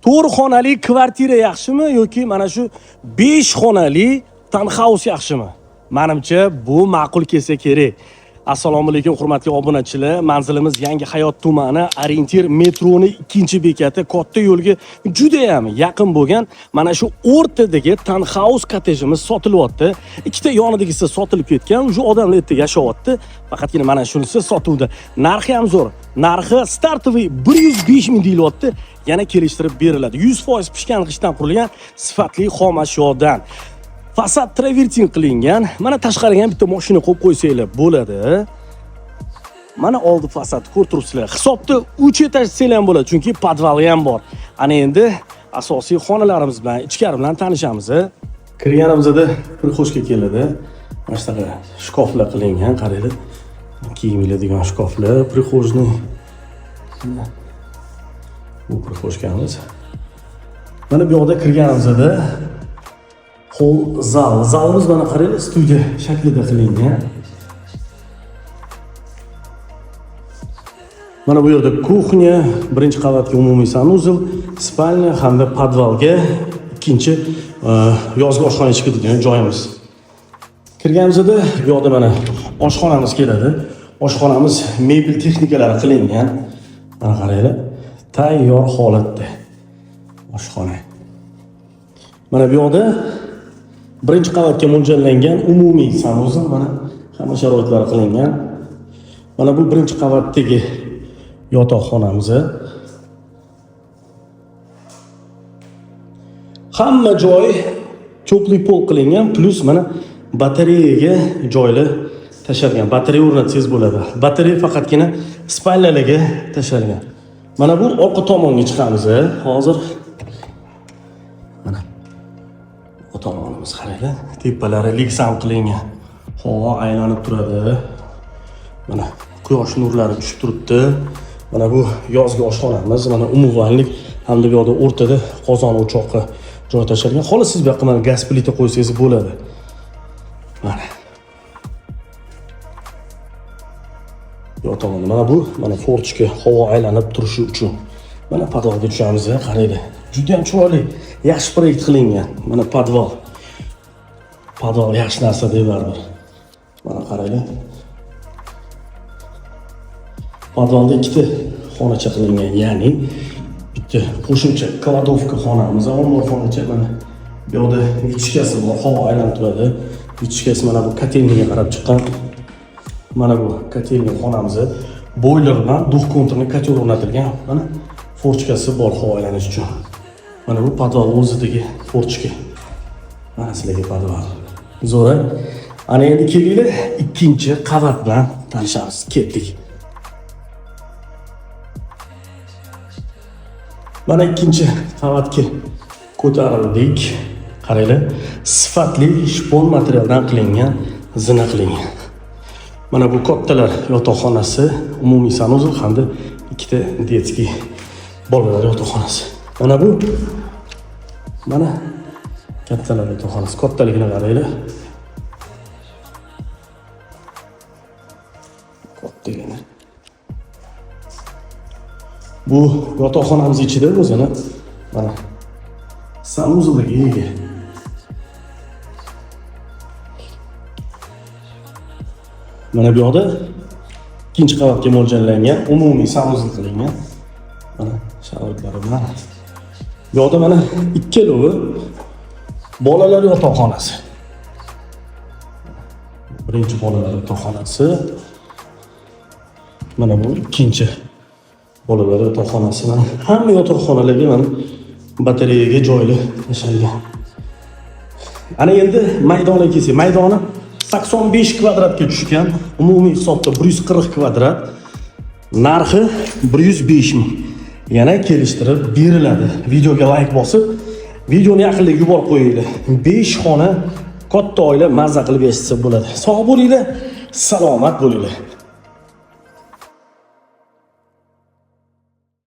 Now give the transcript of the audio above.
4 xonali kvartira yaxshimi yoki mana shu 5 xonali townhouse yaxshimi? Menimcha bu ma'qul kelsa kerak. Assalomu alaykum hurmatli obunachilar. Manzilimiz Yangi Hayot tumani, Orientir metroni 2-bekati, katta yo'lga juda ham yaqin bo'lgan mana shu o'rtadagi townhouse kottejimiz sotilyapti. Ikkita yonidagisi sotilib ketgan, shu odamlar yerda yashayapti. Faqatgina mana shunisi sotuvda. Narxi ham zo'r. Narxi startoviy 105 ming deyilyapti. Yana kelishtirib beriladi. 100% pishgan g'ishtdan qurilgan sifatli xom ashyodan. Fasad travertin qilingan. Mana tashqariga ham bitta mashina qo'yib qo'ysanglar bo'ladi. Mana oldi fasadni ko'rib turibsizlar. Hisobda 3 etaj desanglar ham bo'ladi, chunki podvali ham bor. Ana endi asosiy xonalarimiz bilan, ichkari bilan tanishamiz. Kirganimizda prixoshka keladi. Mana shunaqa shkoflar qilingan, qaranglar. Kiyim iladigan shkoflar, prixojni. Bu prixoshkamiz. Mana bu yoqda kirganimizda hol zal. Zalimiz mana qaranglar, studiya shaklida qilingan. Mana bu yerda kuxnya, birinchi qavatga umumiy sanuzel, spalnya hamda podvalga ikkinchi yozgi oshxona chiqadigan joyimiz. Kirganimizda bu yoqda mana oshxonamiz keladi. Oshxonamiz mebel texnikalari qilingan. Mana qaranglar, tayyor holatda oshxona. Mana bu yoqda birinchi qavatga mo'ljallangan umumiy sanuzel, mana hamma sharoitlari qilingan. Mana bu birinchi qavatdagi yotoqxonamiz. Hamma joy cho'pli pol qilingan, plus mana batareyaga joylar tashalgan. Batareya o'rnatsangiz bo'ladi. Batareya faqatgina spalyalarga tashalgan. Mana bu orqa tomonga chiqamiz. Hozir mana bu tomonimiz qaranglar, tepalari liksam qilingan. Havo aylanib turadi. Mana quyosh nurlari tushib turibdi. Mana bu yozgi oshxonamiz, mana umumanlik hamda bu yoqda o'rtada qozon o'choqqa joy tashalgan. Xolos siz bu yoqqa mana gaz plita qo'ysangiz bo'ladi. Mana. Yo'q, mana bu mana forchka havo aylanib turishi uchun. Mana podvalga tushamiz, qaranglar. Juda ham chiroyli, yaxshi proyekt qilingan. Mana podval. Podval yaxshi narsa deb baribir. Mana qaranglar. Podvalda ikkita xonacha qilingan, ya'ni bitta qo'shimcha kladovka xonamiz, ombor xonacha mana bu yoqda vichkasi bor, havo aylanib turadi. Vichkasi mana bu kotelniga qarab chiqqan. Mana bu kotelni xonamiz, boiler bilan duh konturli kotel o'rnatilgan. Mana forchkasi bor havo aylanish uchun. Mana bu podval o'zidagi forchka. Mana sizlarga podval. Zo'ra. Ana endi kelinglar, ikkinchi qavat bilan tanishamiz. Ketdik. Mana ikkinchi qavatga ko'tarildik. Qaranglar, sifatli shpon materialdan qilingan, zina qilingan. Mana bu kattalar yotoqxonasi, umumiy sanuzel hamda ikkita detskiy bolalar yotoqxonasi. Mana bu mana kattalar yotoqxonasi, kattaligini qaranglar. Kattagina. Bu yotoqxonamiz ichida o'zini mana sanuzelga ega. Mana bu yoqda ikkinchi qavatga mo'ljallangan umumiy sanuzel qilingan. Mana sharoitlari bilan. Bu yoqda mana ikkalovi bolalar yotoqxonasi. Birinchi bolalar yotoqxonasi. Mana bu ikkinchi bolalar yotoqxonasi. Mana hamma yotoqxonalarga mana batareyaga joylar tashalgan. Ana endi maydonga kelsak, maydoni 85 kvadratga tushgan, umumiy hisobda 140 kvadrat, narxi 105 ming. Yana kelishtirib beriladi. Videoga like bosib, videoni yaqinlarga yuborib qo'yinglar. 5 xona katta oila mazza qilib yashasa bo'ladi. Sog' bo'linglar, salomat bo'linglar.